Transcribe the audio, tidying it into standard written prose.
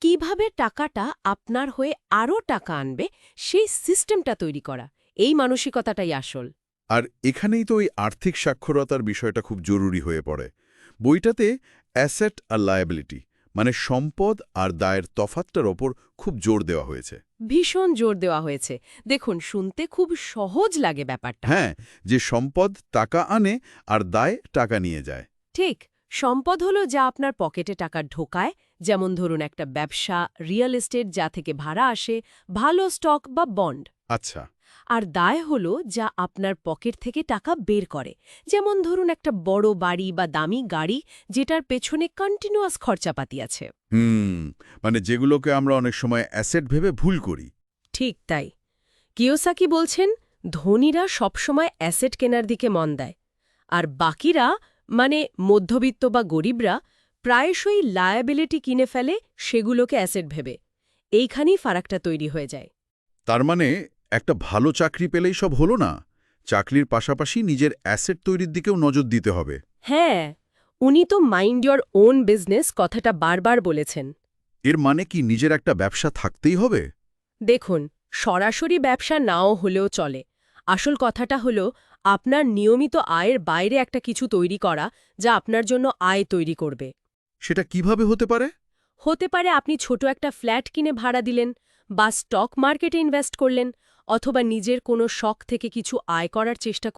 কিভাবে টাকাটা আপনার হয়ে আরও টাকা আনবে সেই সিস্টেমটা তৈরি করা, এই মানসিকতাটাই আসল। আর এখানেই তো ওই আর্থিক সাক্ষরতার বিষয়টা খুব জরুরি হয়ে পড়ে। বইটাতে অ্যাসেট আর লায়াবিলিটি মানে সম্পদ আর দায়ের তফাৎটার ওপর খুব জোর দেওয়া হয়েছে। ভীষণ জোর দেওয়া হয়েছে। দেখুন, শুনতে খুব সহজ লাগে ব্যাপারটা। হ্যাঁ, যে সম্পদ টাকা আনে আর দায় টাকা নিয়ে যায়। ঠিক, সম্পদ হলো যা আপনার পকেটে টাকা ঢোকায়, যেমন ধরুন একটা ব্যবসা, রিয়েল এস্টেট যা থেকে ভাড়া আসে, ভালো স্টক বা বন্ড। আচ্ছা। আর দায় হলো যা আপনার পকেট থেকে টাকা বের করে, যেমন ধরুন একটা বড় বাড়ি বা দামি গাড়ি যেটার পেছনে কন্টিনিউয়াস খরচাপাতি আছে। হুম, মানে যেগুলোকে আমরা অনেক সময় অ্যাসেট ভেবে ভুল করি। ঠিক তাই। কিওসাকি বলছেন, ধনীরা সবসময় অ্যাসেট কেনার দিকে মন দেয়, আর বাকিরা মানে মধ্যবিত্ত বা গরিবরা প্রায়শই লায়াবিলিটি কিনে ফেলে সেগুলোকে অ্যাসেট ভেবে। এইখানেই ফারাকটা তৈরি হয়ে যায়। তার মানে একটা ভালো চাকরি পেলেই সব হলো না, চাকরির পাশাপাশি নিজের অ্যাসেট তৈরির দিকেও নজর দিতে হবে। হ্যাঁ, উনি তো মাইন্ড ইয়োর ওন বিজনেস কথাটা বারবার বলেছেন। এর মানে কি নিজের একটা ব্যবসা থাকতেই হবে? দেখুন, সরাসরি ব্যবসা নাও হলেও চলে। আসল কথাটা হলো আপনার নিয়মিত আয়ের বাইরে একটা কিছু তৈরি করা যা আপনার জন্য আয় তৈরি করবে। সেটা কিভাবে হতে পারে? হতে পারে আপনি ছোট একটা ফ্ল্যাট কিনে ভাড়া দিলেন, বা স্টক মার্কেটে ইনভেস্ট করলেন, অথবা নিজের কোনো শখ থেকে কিছু আয় করার চেষ্টা